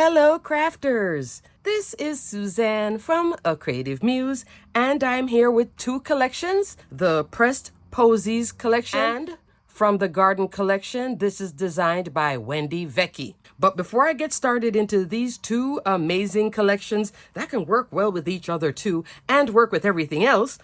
Hello, crafters! This is Suzanne from A Creative Muse, and I'm here with two collections, the pressed Posies Collection and from the Garden Collection. This is designed by Wendy Vecchi. But before I get started into these two amazing collections that can work well with each other too, and work with everything else,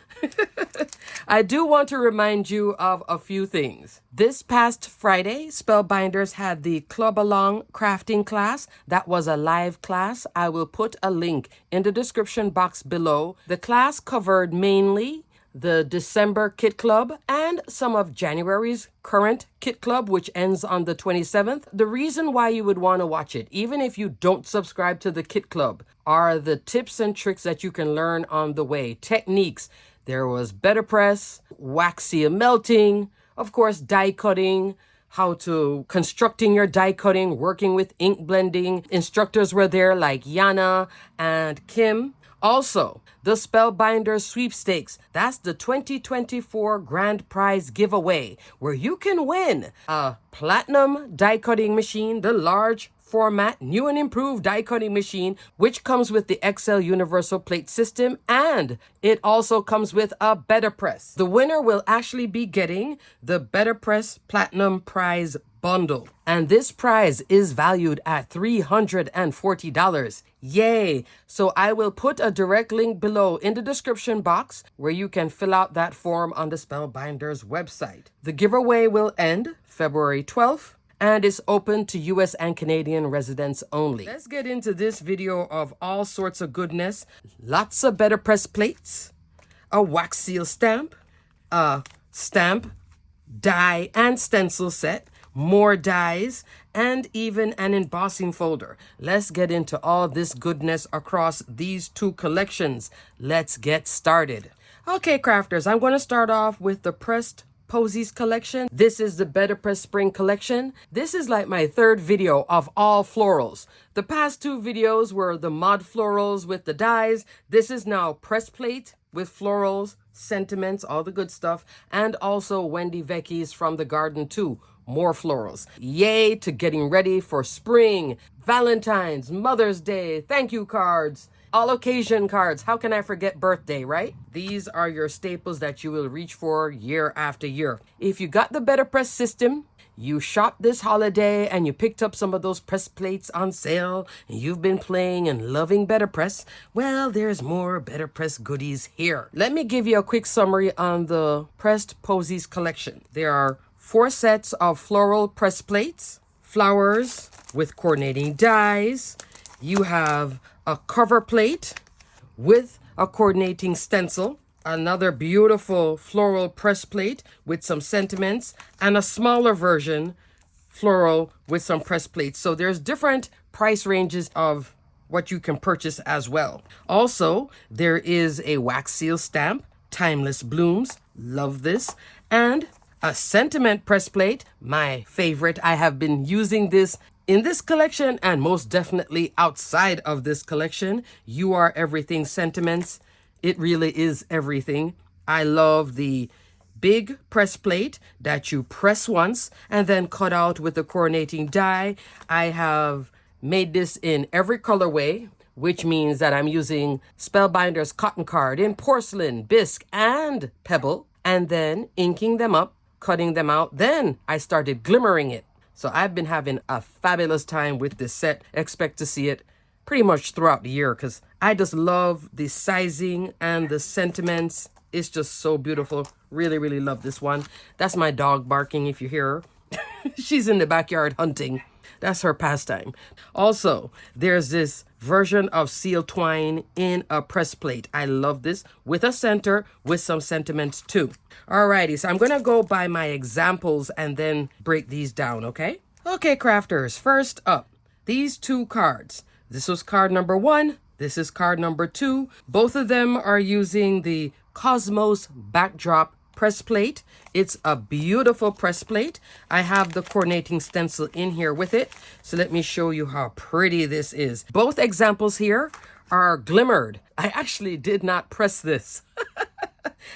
I do want to remind you of a few things. This past Friday, Spellbinders had the Club Along crafting class. That was a live class. I will put a link in the description box below. The class covered mainly the December Kit Club and some of January's current Kit Club, which ends on the 27th. The reason why you would want to watch it, even if you don't subscribe to the Kit Club, are the tips and tricks that you can learn on the way. Techniques. There was BetterPress, wax seal melting, of course, die cutting, how to constructing your die cutting, working with ink blending. Instructors were there like Yana and Kim. Also, the Spellbinders sweepstakes. That's the 2024 grand prize giveaway where you can win a platinum die cutting machine, the large format, new and improved die cutting machine, which comes with the XL Universal Plate System, and it also comes with a BetterPress. The winner will actually be getting the BetterPress Platinum Prize Bundle, and this prize is valued at $340. Yay! So I will put a direct link below in the description box where you can fill out that form on the Spellbinders website. The giveaway will end February 12th. And it's open to US and Canadian residents only. Let's get into this video of all sorts of goodness. Lots of BetterPress plates, a wax seal stamp, a stamp, die, and stencil set, more dies, and even an embossing folder. Let's get into all this goodness across these two collections. Let's get started. Okay, crafters, I'm going to start off with the pressed Posies Collection. This is the BetterPress Spring Collection. This is like my third video of all florals. The past two videos were the mod florals with the dies. This is now press plate with florals, sentiments, all the good stuff, and also Wendy Vecchi's From the Garden too. More florals. Yay to getting ready for spring, Valentine's, Mother's Day, thank you cards, all occasion cards. How can I forget birthday, right? These are your staples that you will reach for year after year. If you got the BetterPress system, you shopped this holiday and you picked up some of those press plates on sale and you've been playing and loving BetterPress, well, there's more BetterPress goodies here. Let me give you a quick summary on the pressed Posies Collection. There are 4 sets of floral press plates, flowers with coordinating dies. You have a cover plate with a coordinating stencil, another beautiful floral press plate with some sentiments, and a smaller version floral with some press plates. So there's different price ranges of what you can purchase as well. Also, there is a wax seal stamp, Timeless Blooms, love this, and a sentiment press plate, my favorite. I have been using this in this collection and most definitely outside of this collection. You Are Everything sentiments. It really is everything. I love the big press plate that you press once and then cut out with the coordinating die. I have made this in every colorway, which means that I'm using Spellbinders cotton card in porcelain, bisque, and pebble, and then inking them up, cutting them out. Then I started glimmering it. So I've been having a fabulous time with this set. Expect to see it pretty much throughout the year because I just love the sizing and the sentiments. It's just so beautiful. Really, really love this one. That's my dog barking if you hear her. She's in the backyard hunting. That's her pastime. Also, there's this version of seal twine in a press plate. I love this with a center with some sentiments too. Alrighty, so I'm going to go by my examples and then break these down, okay? Okay, crafters, first up, these two cards. This was card number 1. This is card number 2. Both of them are using the Cosmos backdrop press plate. It's a beautiful press plate. I have the coordinating stencil in here with it. So let me show you how pretty this is. Both examples here are glimmered. I actually did not press this.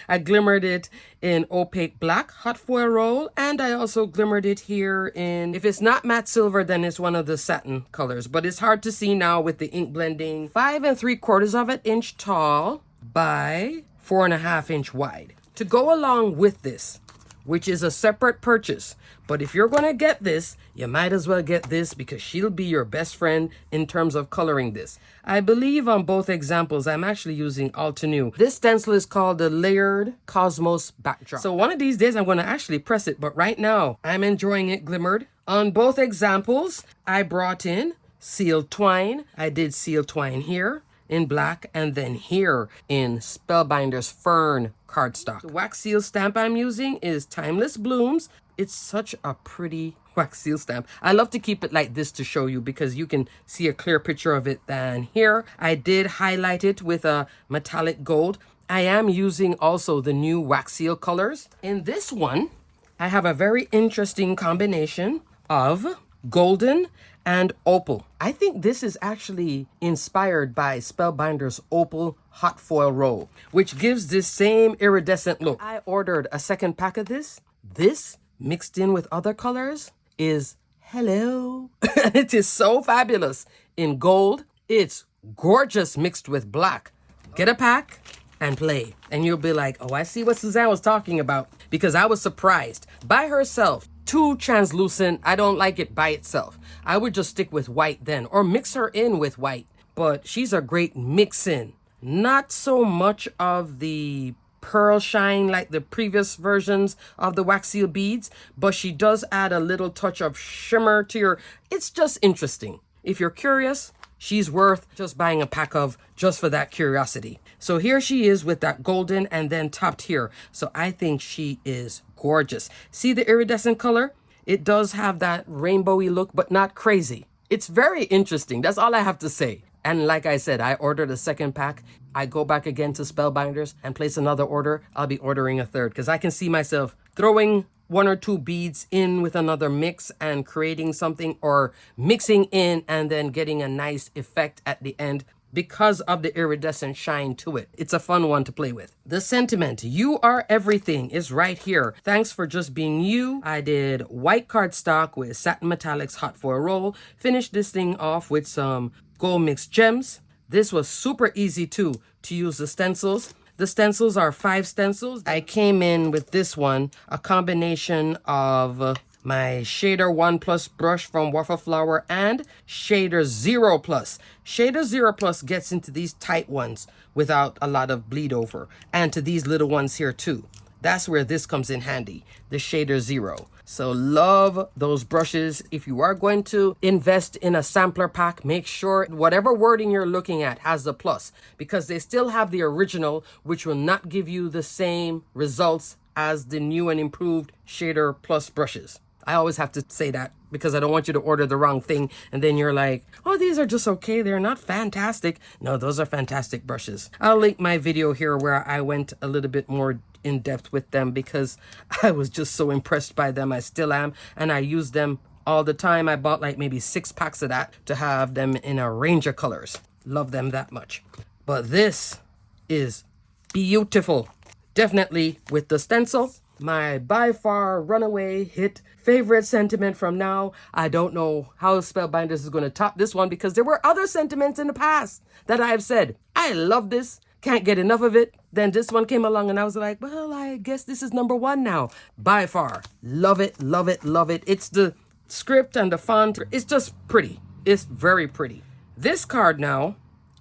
I glimmered it in opaque black hot foil roll, and I also glimmered it here in, if it's not matte silver, then it's one of the satin colors, but it's hard to see now with the ink blending. 5 3/4 inch tall by 4.5 inch wide. To go along with this, which is a separate purchase, but if you're going to get this, you might as well get this because she'll be your best friend in terms of coloring this. I believe on both examples, I'm actually using Altenew. This stencil is called the Layered Cosmos Backdrop. So one of these days, I'm going to actually press it, but right now, I'm enjoying it glimmered. On both examples, I brought in sealed twine. I did sealed twine here in black, and then here in Spellbinders Fern cardstock. The wax seal stamp I'm using is Timeless Blooms. It's such a pretty wax seal stamp. I love to keep it like this to show you because you can see a clear picture of it than here. I did highlight it with a metallic gold. I am using also the new wax seal colors. In this one, I have a very interesting combination of golden and opal. I think this is actually inspired by Spellbinders Opal Hot Foil Roll, which gives this same iridescent look. I ordered a second pack of this. This, mixed in with other colors, is hello. It is so fabulous. In gold, it's gorgeous mixed with black. Get a pack and play. And you'll be like, oh, I see what Suzanne was talking about. Because I was surprised. By herself, too translucent. I don't like it by itself. I would just stick with white then, or mix her in with white. But she's a great mix-in. Not so much of the pearl shine like the previous versions of the wax seal beads, but she does add a little touch of shimmer to your... It's just interesting. If you're curious, she's worth just buying a pack of just for that curiosity. So here she is with that golden and then topped here. So I think she is gorgeous. See the iridescent color? It does have that rainbowy look, but not crazy. It's very interesting. That's all I have to say. And like I said, I ordered a second pack. I go back again to Spellbinders and place another order. I'll be ordering a third because I can see myself throwing 1 or 2 beads in with another mix and creating something, or mixing in and then getting a nice effect at the end because of the iridescent shine to it. It's a fun one to play with. The sentiment, you are everything, is right here. Thanks for just being you. I did white cardstock with satin metallics hot foil roll. Finished this thing off with some gold mixed gems. This was super easy too to use the stencils. The stencils are 5 stencils. I came in with this one, a combination of my Shader 1 Plus brush from Waffle Flower and Shader 0 Plus. Shader 0 Plus gets into these tight ones without a lot of bleed over, and to these little ones here too. That's where this comes in handy, the Shader 0. So love those brushes. If you are going to invest in a sampler pack, make sure whatever wording you're looking at has the plus, because they still have the original, which will not give you the same results as the new and improved Shader Plus brushes. I always have to say that because I don't want you to order the wrong thing and then you're like, oh, these are just okay. They're not fantastic. No, those are fantastic brushes. I'll link my video here where I went a little bit more in depth with them because I was just so impressed by them. I still am. And I use them all the time. I bought like maybe 6 packs of that to have them in a range of colors. Love them that much. But this is beautiful. Definitely with the stencil. My by far runaway hit favorite sentiment from now. I don't know how Spellbinders is going to top this one because there were other sentiments in the past that I've said, I love this, can't get enough of it. Then this one came along and I was like, well, I guess this is number 1 now. By far. Love it, love it, love it. It's the script and the font. It's just pretty. It's very pretty. This card now,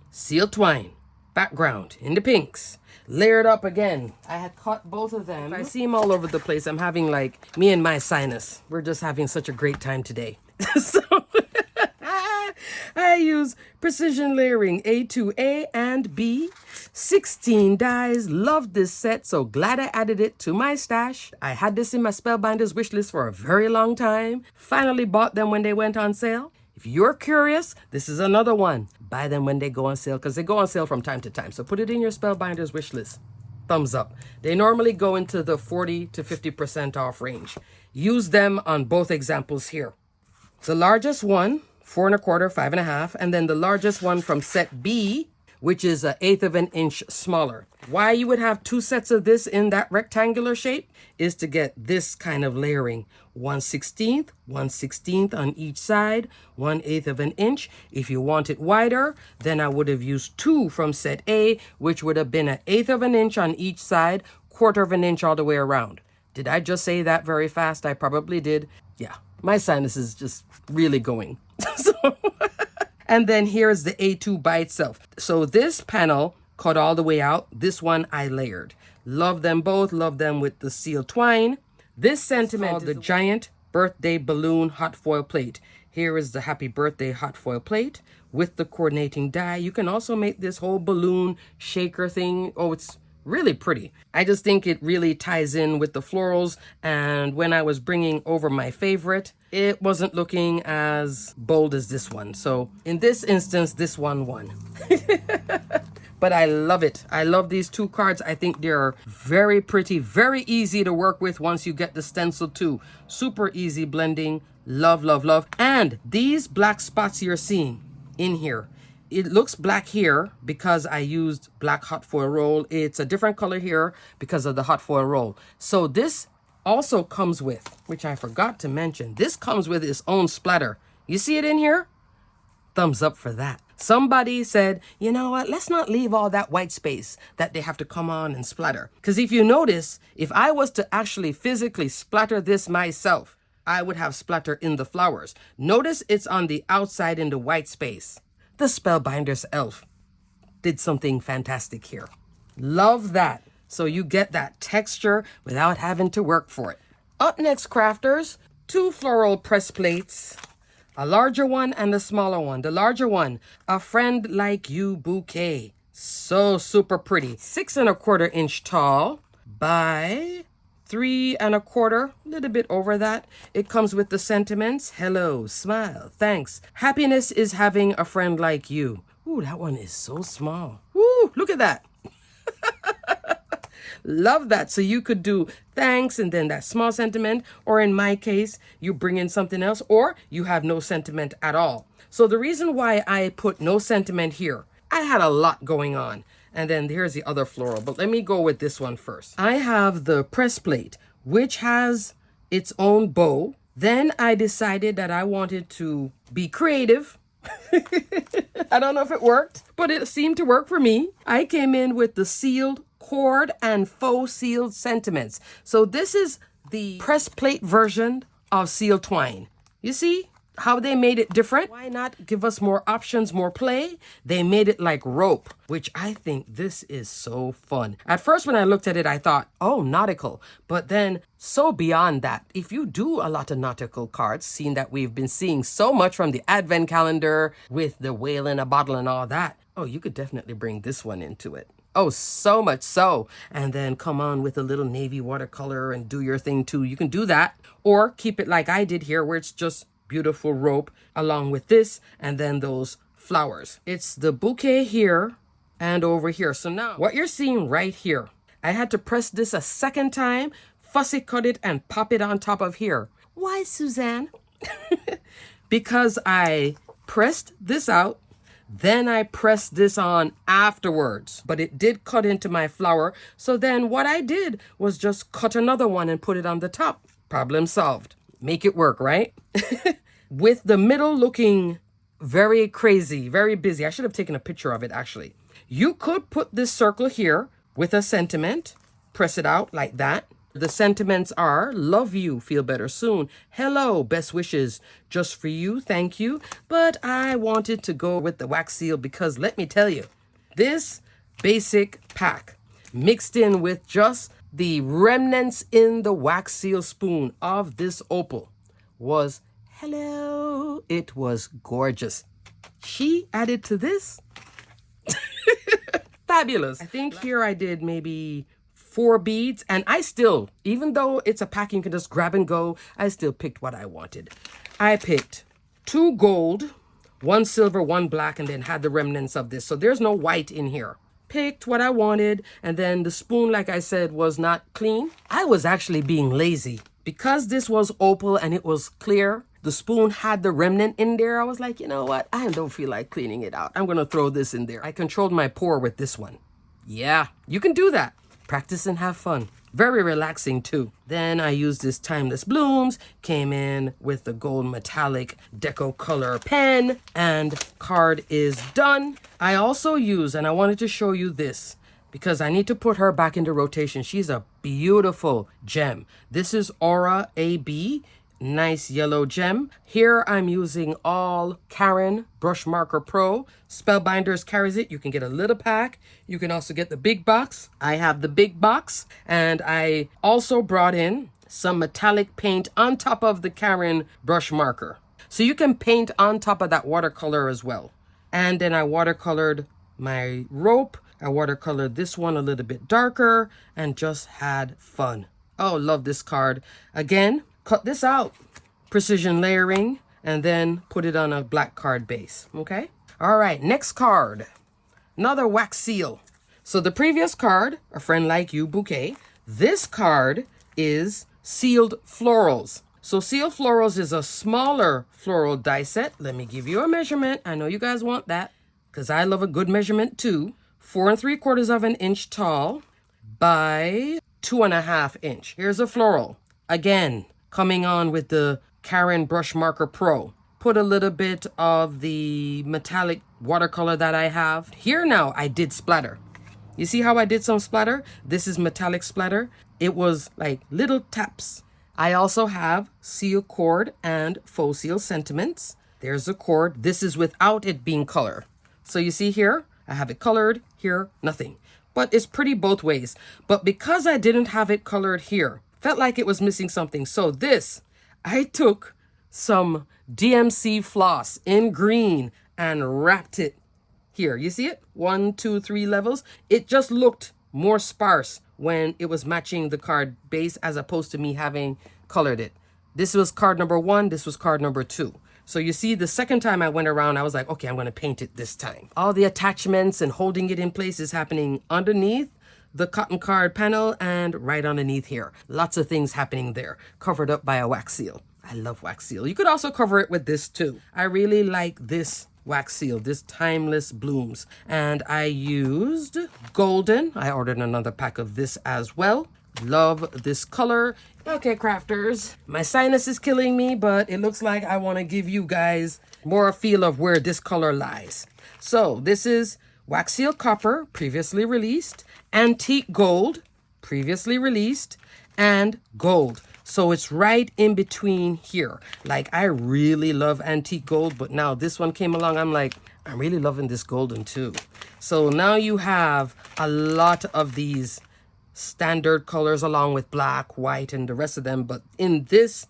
Seal Twine, background in the pinks. Layered up again. I had caught both of them. I see them all over the place. I'm having like me and my sinus. We're just having such a great time today. So I use precision layering A2A and B. 16 dies. Love this set. So glad I added it to my stash. I had this in my Spellbinders wish list for a very long time. Finally bought them when they went on sale. If you're curious, this is another one. Buy them when they go on sale because they go on sale from time to time. So put it in your Spellbinders wish list. Thumbs up. They normally go into the 40 to 50% off range. Use them on both examples here. The largest one, 4 1/4, 5 1/2, and then the largest one from set B which is an eighth of an inch smaller. Why you would have two sets of this in that rectangular shape is to get this kind of layering. 1/16, 1/16 on each side, 1/8 of an inch. If you want it wider, then I would have used two from set A, which would have been an eighth of an inch on each side, quarter of an inch all the way around. Did I just say that very fast? I probably did. Yeah, my sinus is just really going. So, and then here's the A2 by itself. So this panel cut all the way out. This one I layered. Love them both. Love them with the seal twine. This sentiment is the giant birthday balloon hot foil plate. Here is the happy birthday hot foil plate with the coordinating die. You can also make this whole balloon shaker thing. Oh, it's really pretty. I just think it really ties in with the florals. And when I was bringing over my favorite, it wasn't looking as bold as this one. So in this instance, this one won. But I love it. I love these two cards. I think they're very pretty, very easy to work with once you get the stencil too. Super easy blending. Love, love, love. And these black spots you're seeing in here, it looks black here because I used black hot foil roll. It's a different color here because of the hot foil roll. So this also comes with, which I forgot to mention, this comes with its own splatter. You see it in here? Thumbs up for that. Somebody said, you know what, let's not leave all that white space that they have to come on and splatter. Because if you notice, if I was to actually physically splatter this myself, I would have splatter in the flowers. Notice it's on the outside in the white space. The Spellbinders elf did something fantastic here. Love that. So you get that texture without having to work for it. Up next, crafters, two floral press plates. A larger one and a smaller one. The larger one, a friend like you bouquet. So super pretty. 6 1/4 inch tall by 3 1/4, a little bit over that. It comes with the sentiments. Hello, smile, thanks. Happiness is having a friend like you. Ooh, that one is so small. Ooh, look at that. Love that. So you could do thanks and then that small sentiment, or in my case, you bring in something else, or you have no sentiment at all. So the reason why I put no sentiment here, I had a lot going on. And then here's the other floral, but let me go with this one first. I have the press plate, which has its own bow. Then I decided that I wanted to be creative. I don't know if it worked, but it seemed to work for me. I came in with the sealed cord and faux sealed sentiments. So this is the press plate version of seal twine. You see how they made it different? Why not give us more options, more play? They made it like rope, which I think this is so fun. At first, when I looked at it, I thought, oh, nautical. But then so beyond that, if you do a lot of nautical cards, seeing that we've been seeing so much from the advent calendar with the whale in a bottle and all that, oh, you could definitely bring this one into it. Oh, so much so. And then come on with a little navy watercolor and do your thing too. You can do that, or keep it like I did here, where it's just beautiful rope along with this and then those flowers. It's the bouquet here and over here. So now what you're seeing right here, I had to press this a second time, fussy cut it and pop it on top of here. Why, Suzanne? Because I pressed this out, then I pressed this on afterwards, but it did cut into my flower. So then what I did was just cut another one and put it on the top. Problem solved. Make it work, right? With the middle looking very crazy, very busy. I should have taken a picture of it, actually. You could put this circle here with a sentiment, press it out like that. The sentiments are, love you, feel better soon. Hello, best wishes, just for you, thank you. But I wanted to go with the wax seal because let me tell you, this basic pack mixed in with just the remnants in the wax seal spoon of this opal was, hello, it was gorgeous. She added to this. Fabulous. I think here I did maybe 4 beads, and I still, even though it's a pack you can just grab and go, I still picked what I wanted. I picked 2 gold, 1 silver, 1 black, and then had the remnants of this. So there's no white in here. Picked what I wanted, and then the spoon, like I said, was not clean. I was actually being lazy. Because this was opal and it was clear, the spoon had the remnant in there. I was like, you know what? I don't feel like cleaning it out. I'm going to throw this in there. I controlled my pour with this one. Yeah, you can do that. Practice and have fun. Very relaxing too. Then I used this Timeless Blooms, came in with the gold metallic deco color pen, and card is done. I also use, and I wanted to show you this because I need to put her back into rotation. She's a beautiful gem. This is Aura AB. Nice yellow gem. Here I'm using all Karen Brush Marker Pro. Spellbinders carries it. You can get a little pack. You can also get the big box. I have the big box, and I also brought in some metallic paint on top of the Karen Brush Marker. So you can paint on top of that watercolor as well. And then I watercolored my rope. I watercolored this one a little bit darker and just had fun. Oh, love this card. Again, cut this out, precision layering, and then put it on a black card base, okay? All right, next card, another wax seal. So the previous card, A Friend Like You Bouquet, this card is Sealed Florals. So Sealed Florals is a smaller floral die set. Let me give you a measurement. I know you guys want that because I love a good measurement too. 4 3/4 of an inch tall by 2.5 inch. Here's a floral. Again, coming on with the Karen Brush Marker Pro. Put a little bit of the metallic watercolor that I have. Here now, I did splatter. You see how I did some splatter? This is metallic splatter. It was like little taps. I also have seal cord and faux seal sentiments. There's the cord. This is without it being color. So you see here, I have it colored. Here, nothing. But it's pretty both ways. But because I didn't have it colored here, felt like it was missing something. So this, I took some DMC floss in green and wrapped it here. You see it? 1, 2, 3 levels. It just looked more sparse when it was matching the card base as opposed to me having colored it. This was card number 1. This was card number 2. So you see, the second time I went around, I was like, okay, I'm going to paint it this time. All the attachments and holding it in place is happening underneath the cotton card panel and right underneath here. Lots of things happening there, covered up by a wax seal. I love wax seal. You could also cover it with this too. I really like this wax seal, this Timeless Blooms. And I used golden. I ordered another pack of this as well. Love this color. Okay, crafters, my sinus is killing me, but it looks like I want to give you guys more a feel of where this color lies. So this is Wax Seal Copper, previously released, Antique Gold, previously released, and Gold. So it's right in between here. Like, I really love Antique Gold, but now this one came along. I'm like, I'm really loving this golden too. So now you have a lot of these standard colors along with black, white, and the rest of them. But in this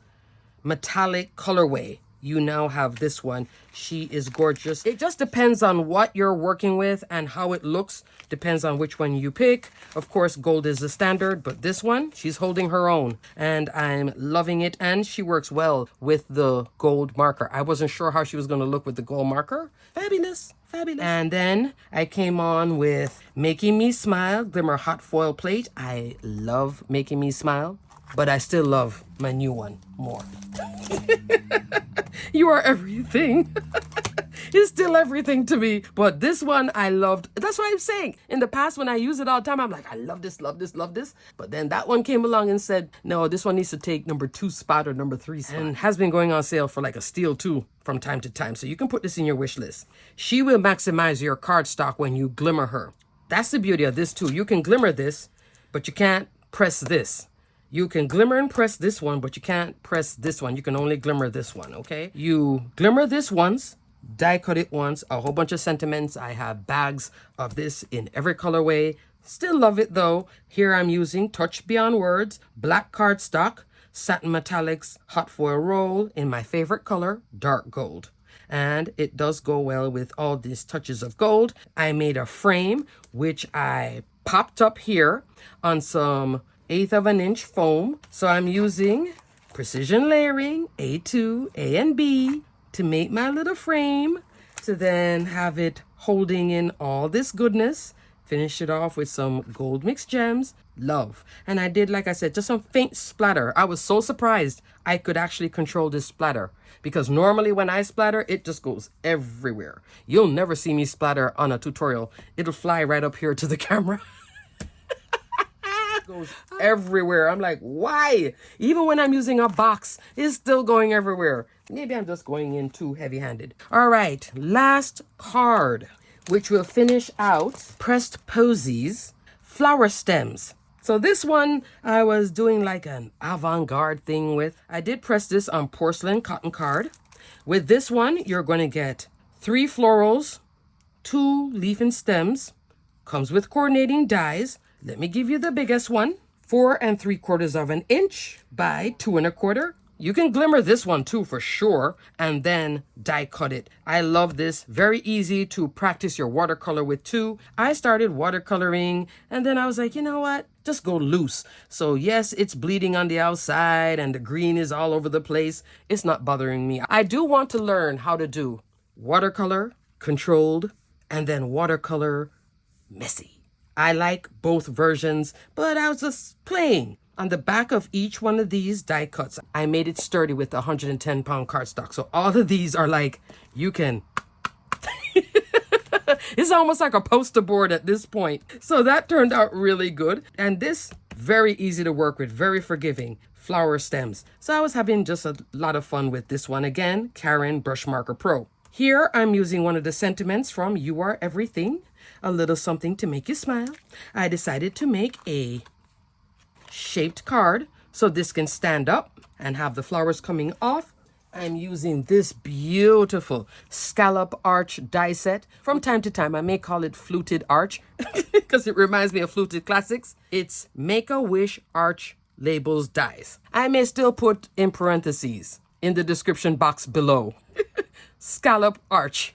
metallic colorway, you now have this one. She is gorgeous. It just depends on what you're working with and how it looks. Depends on which one you pick. Of course, gold is the standard, but this one, she's holding her own and I'm loving it. And she works well with the gold marker. I wasn't sure how she was going to look with the gold marker. Fabulous. Fabulous. And then I came on with Making Me Smile Glimmer Hot Foil Plate. I love Making Me Smile, but I still love my new one more. You are everything. It's still everything to me. But this one I loved. That's what I'm saying. In the past, when I use it all the time, I'm like, I love this, love this, love this. But then that one came along and said, no, this one needs to take number 2 spot or number 3 spot. And has been going on sale for like a steal too from time to time. So you can put this in your wish list. She will maximize your card stock when you glimmer her. That's the beauty of this too. You can glimmer this, but you can't press this. You can glimmer and press this one, but you can't press this one. You can only glimmer this one, okay? You glimmer this once, die cut it once, a whole bunch of sentiments. I have bags of this in every colorway. Still love it though. Here I'm using Touch Beyond Words, black cardstock, satin metallics, hot foil roll in my favorite color, dark gold. And it does go well with all these touches of gold. I made a frame, which I popped up here on some 1/8 of an inch foam. So I'm using precision layering, A2, A and B, to make my little frame, to then have it holding in all this goodness. Finish it off with some gold mixed gems. Love. And I did, like I said, just some faint splatter. I was so surprised I could actually control this splatter, because normally when I splatter, it just goes everywhere. You'll never see me splatter on a tutorial. It'll fly right up here to the camera. Goes everywhere. I'm like, why? Even when I'm using a box, it's still going everywhere. Maybe I'm just going in too heavy-handed. All right, last card, which will finish out pressed posies flower stems. So this one I was doing like an avant-garde thing with. I did press this on porcelain cotton card. With this one, you're going to get 3 florals, 2 leaf and stems. Comes with coordinating dies. Let me give you the biggest one. 4 3/4 inch by 2 1/4. You can glimmer this one too for sure, and then die cut it. I love this. Very easy to practice your watercolor with too. I started watercoloring and then I was like, you know what? Just go loose. So yes, it's bleeding on the outside and the green is all over the place. It's not bothering me. I do want to learn how to do watercolor controlled and then watercolor messy. I like both versions, but I was just playing. On the back of each one of these die cuts, I made it sturdy with a 110-pound cardstock. So all of these are like, you can... It's almost like a poster board at this point. So that turned out really good. And this, very easy to work with, very forgiving. Flower stems. So I was having just a lot of fun with this one. Again, Karen Brush Marker Pro. Here I'm using one of the sentiments from You Are Everything. A little something to make you smile. I decided to make a shaped card so this can stand up and have the flowers coming off. I'm using this beautiful scallop arch die set. From time to time, I may call it fluted arch because it reminds me of Fluted Classics. It's Make-A-Wish Arch Labels dies. I may still put in parentheses in the description box below. Scallop arch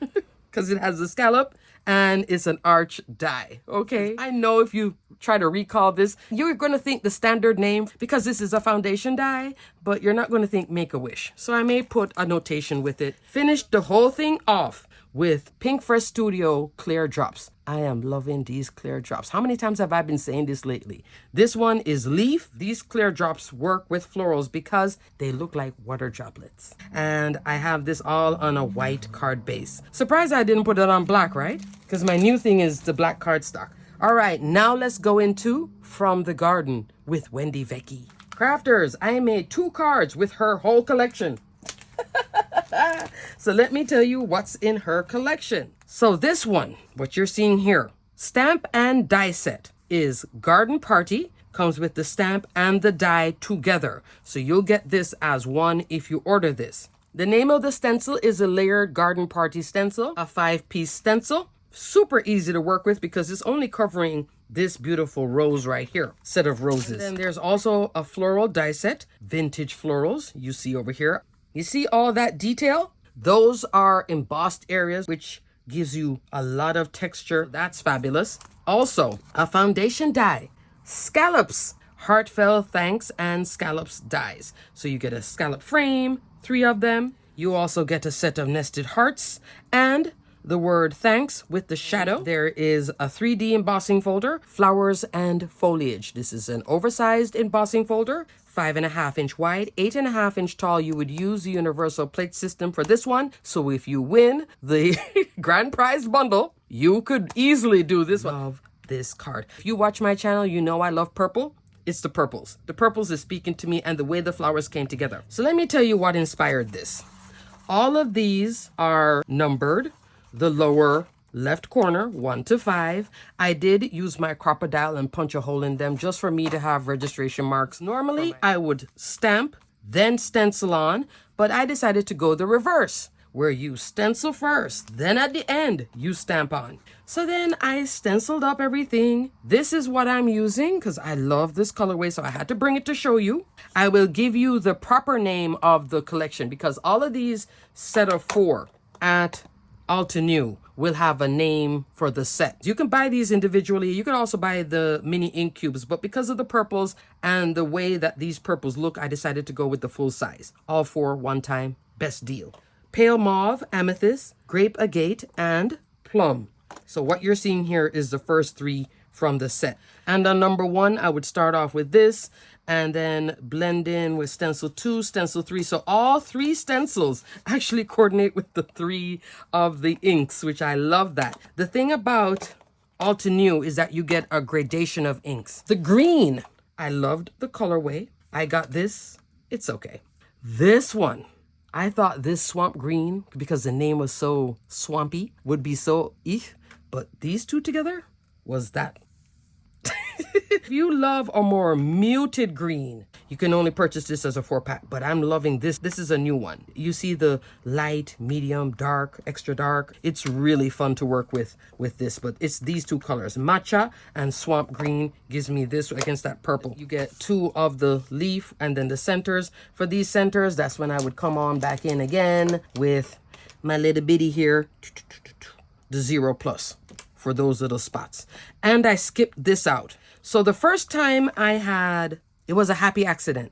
because it has a scallop and it's an arch die. Okay, I know if you try to recall this, you're going to think the standard name because this is a foundation die, but you're not going to think Make-A-Wish. So I may put a notation with it. Finished the whole thing off with Pink Fresh Studio clear drops. I am loving these clear drops. How many times have I been saying this lately? This one is leaf. These clear drops work with florals because they look like water droplets. And I have this all on a white card base. Surprised I didn't put it on black, right? Because my new thing is the black cardstock. All right, now let's go into From the Garden with Wendy Vecchi. Crafters, I made 2 cards with her whole collection. So let me tell you what's in her collection. So this one, what you're seeing here, stamp and die set, is Garden Party. Comes with the stamp and the die together. So you'll get this as one if you order this. The name of the stencil is a layered Garden Party stencil, a 5-piece stencil. Super easy to work with because it's only covering this beautiful rose right here, set of roses. And then there's also a floral die set, vintage florals you see over here. You see all that detail? Those are embossed areas, which gives you a lot of texture. That's fabulous. Also, a foundation die, scallops, heartfelt thanks and scallops dies. So you get a scallop frame, 3 of them. You also get a set of nested hearts and the word thanks with the shadow. There is a 3D embossing folder, flowers and foliage. This is an oversized embossing folder, 5.5 inch wide, 8.5 inch tall. You would use the universal plate system for this one. So if you win the grand prize bundle, you could easily do this one. Love this card. If you watch my channel, you know I love purple. It's the purples. The purples is speaking to me and the way the flowers came together. So let me tell you what inspired this. All of these are numbered. The lower left corner, 1 to 5. I did use my crocodile and punch a hole in them just for me to have registration marks. Normally, I would stamp, then stencil on, but I decided to go the reverse, where you stencil first, then at the end, you stamp on. So then I stenciled up everything. This is what I'm using because I love this colorway, so I had to bring it to show you. I will give you the proper name of the collection because all of these set of 4 at Altenew will have a name for the set. You can buy these individually. You can also buy the mini ink cubes, but because of the purples and the way that these purples look, I decided to go with the full size. All 4 one time, best deal. Pale mauve, amethyst, grape agate, and plum. So what you're seeing here is the first 3 from the set. And on number 1, I would start off with this and then blend in with stencil 2, stencil 3. So all 3 stencils actually coordinate with the 3 of the inks, which I love that. The thing about Alta New is that you get a gradation of inks. The green, I loved the colorway. I got this. It's okay. This one, I thought this swamp green, because the name was so swampy, would be so eek. But these 2 together was that. If you love a more muted green, you can only purchase this as a 4-pack, but I'm loving this. This is a new one. You see the light, medium, dark, extra dark. It's really fun to work with this, but it's these 2 colors. Matcha and swamp green gives me this against that purple. You get 2 of the leaf and then the centers. For these centers, that's when I would come on back in again with my little bitty here, the 0+ for those little spots. And I skipped this out. So the first time it was a happy accident.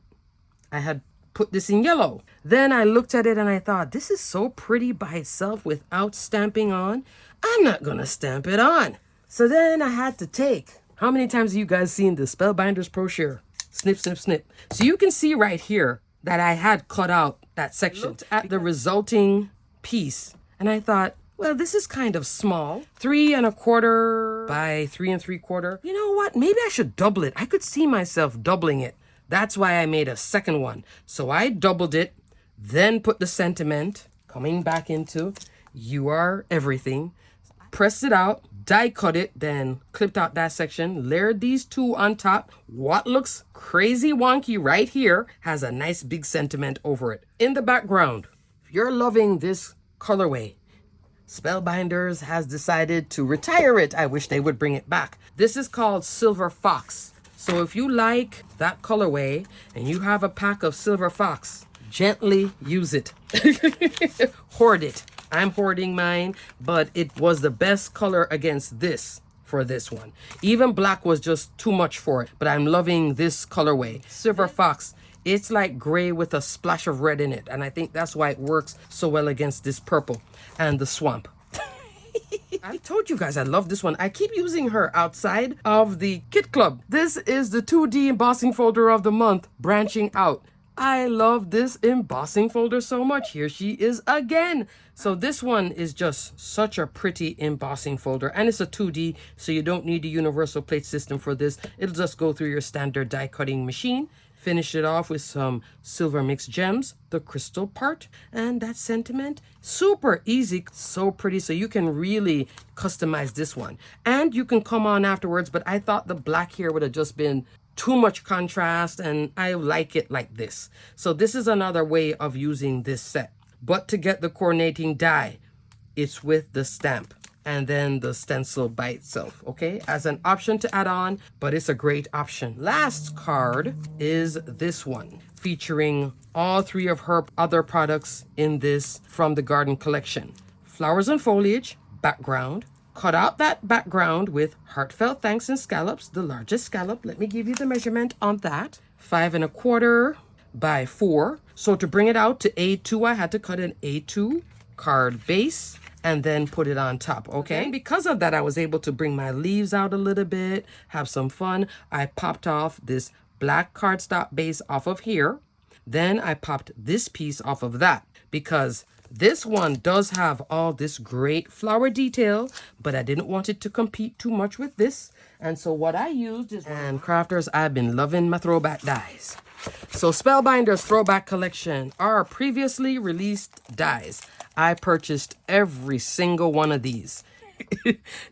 I had put this in yellow. Then I looked at it and I thought, this is so pretty by itself without stamping on. I'm not gonna stamp it on. So then I had to take, how many times have you guys seen the Spellbinders brochure? Snip, snip, snip. So you can see right here that I had cut out that section. Looked at the resulting piece and I thought, well, this is kind of small. 3 1/4 by 3 3/4. You know what? Maybe I should double it. I could see myself doubling it. That's why I made a second one. So I doubled it, then put the sentiment, coming back into You Are Everything, pressed it out, die cut it, then clipped out that section, layered these 2 on top. What looks crazy wonky right here has a nice big sentiment over it. In the background, if you're loving this colorway, Spellbinders has decided to retire it. I wish they would bring it back. This is called Silver Fox. So if you like that colorway and you have a pack of Silver Fox, gently use it. Hoard it. I'm hoarding mine, but it was the best color against this for this one. Even black was just too much for it, but I'm loving this colorway. Silver Fox. It's like gray with a splash of red in it. And I think that's why it works so well against this purple and the swamp. I told you guys I love this one. I keep using her outside of the Kit Club. This is the 2D embossing folder of the month, branching out. I love this embossing folder so much. Here she is again. So this one is just such a pretty embossing folder, and it's a 2D, so you don't need a universal plate system for this. It'll just go through your standard die cutting machine. Finish it off with some silver mixed gems, the crystal part, and that sentiment. Super easy, so pretty. So you can really customize this one. And you can come on afterwards, but I thought the black here would have just been too much contrast, and I like it like this. So this is another way of using this set. But to get the coordinating die, it's with the stamp and then the stencil by itself, okay, as an option to add on, but it's a great option. Last card is this one, featuring all 3 of her other products in this from the Garden Collection. Flowers and foliage, background. Cut out that background with heartfelt thanks and scallops, the largest scallop. Let me give you the measurement on that. 5 1/4 by 4. So to bring it out to A2, I had to cut an A2 card base and then put it on top, okay? And because of that, I was able to bring my leaves out a little bit, have some fun. I popped off this black cardstock base off of here. Then I popped this piece off of that because this one does have all this great flower detail, but I didn't want it to compete too much with this. And so what I used is, and crafters, I've been loving my throwback dies. So Spellbinders Throwback Collection are previously released dies. I purchased every single one of these.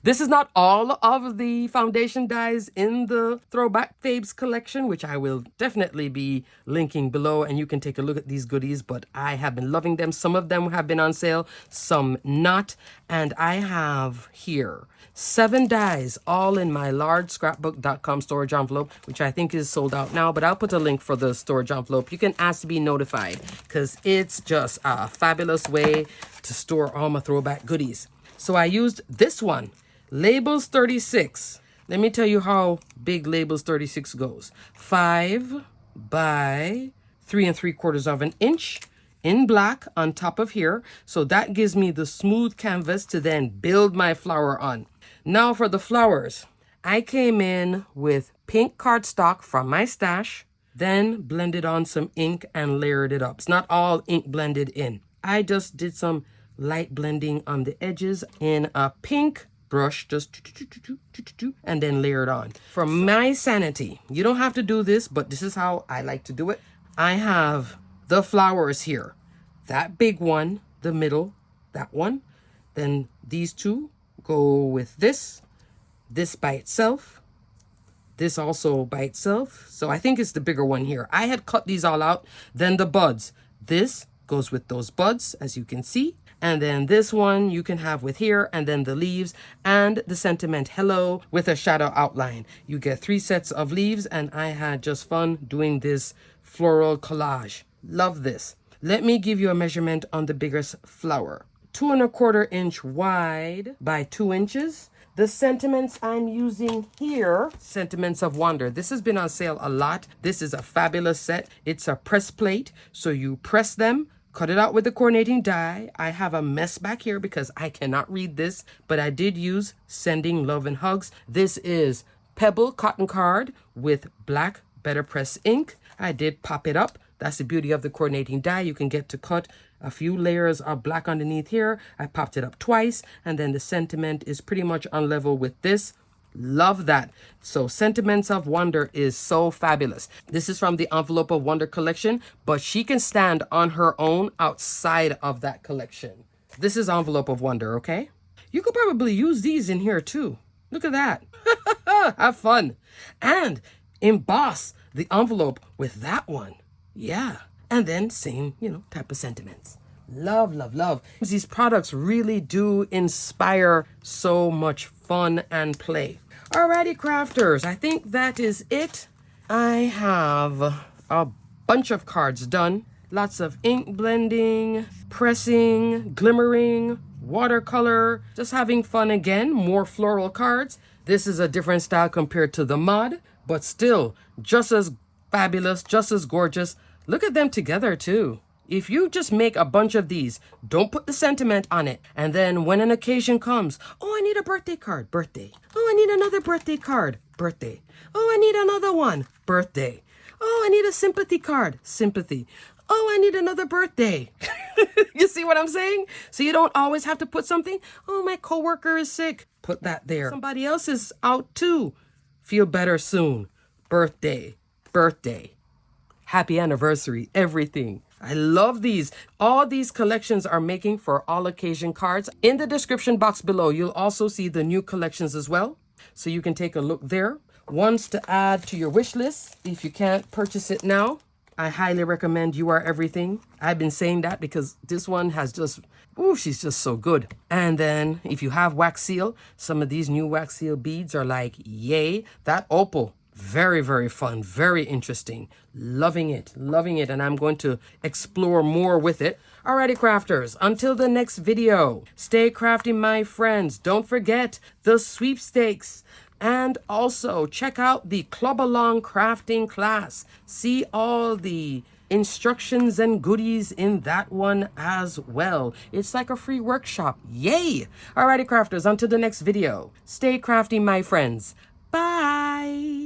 This is not all of the foundation dies in the Throwback Fabes collection, which I will definitely be linking below, and you can take a look at these goodies, but I have been loving them. Some of them have been on sale, some not, and I have here 7 dies, all in my large scrapbook.com storage envelope, which I think is sold out now, but I'll put a link for the storage envelope. You can ask to be notified because it's just a fabulous way to store all my throwback goodies. So I used this one, Labels 36. Let me tell you how big Labels 36 goes. 5 by 3 3/4 of an inch. in black on top of here. So that gives me the smooth canvas to then build my flower on. Now for the flowers. I came in with pink cardstock from my stash, then blended on some ink and layered it up. It's not all ink blended in. I just did some light blending on the edges in a pink brush, just and then layered on. For my sanity, you don't have to do this, but this is how I like to do it. I have the flowers here. That big one, the middle, that one. Then these two go with this by itself, this also by itself. So I think it's the bigger one here. I had cut these all out. Then the buds. This goes with those buds, as you can see. And then this one you can have with here, and then the leaves and the sentiment hello with a shadow outline. You get 3 sets of leaves, and I had just fun doing this floral collage. Love this. Let me give you a measurement on the biggest flower. 2 1/4 inch wide by 2 inches. The sentiments I'm using here, Sentiments of Wonder. This has been on sale a lot. This is a fabulous set. It's a press plate, so you press them, cut it out with the coordinating die. I have a mess back here because I cannot read this, but I did use Sending Love and Hugs. This is Pebble Cotton Card with black BetterPress ink. I did pop it up. That's the beauty of the coordinating die. You can get to cut a few layers of black underneath here. I popped it up twice, and then the sentiment is pretty much on level with this. Love that. So Sentiments of Wonder is so fabulous. This is from the Envelope of Wonder collection, but she can stand on her own outside of that collection. This is Envelope of Wonder, okay? You could probably use these in here too. Look at that. Have fun. And emboss the envelope with that one. Yeah. And then same, type of sentiments. Love, love, love. These products really do inspire so much fun and play. Alrighty, crafters. I think that is it. I have a bunch of cards done. Lots of ink blending, pressing, glimmering, watercolor, just having fun again. More floral cards. This is a different style compared to the mod, but still just as fabulous, just as gorgeous. Look at them together too. If you just make a bunch of these, don't put the sentiment on it. And then when an occasion comes, oh, I need a birthday card, birthday. Oh, I need another birthday card, birthday. Oh, I need another one, birthday. Oh, I need a sympathy card, sympathy. Oh, I need another birthday. You see what I'm saying? So you don't always have to put something. Oh, my coworker is sick. Put that there. Somebody else is out too. Feel better soon. Birthday, birthday. Happy anniversary, everything. I love these. All these collections are making for all occasion cards. In the description box below, you'll also see the new collections as well. So you can take a look there. Ones to add to your wish list if you can't purchase it now. I highly recommend You Are Everything. I've been saying that because this one has just, she's just so good. And then if you have wax seal, some of these new wax seal beads are like, yay. That opal. Very, very fun, very interesting. Loving it, loving it. And I'm going to explore more with it. Alrighty, crafters, until the next video, stay crafty, my friends. Don't forget the sweepstakes. And also check out the Club Along crafting class. See all the instructions and goodies in that one as well. It's like a free workshop. Yay! Alrighty, crafters, until the next video, stay crafty, my friends. Bye!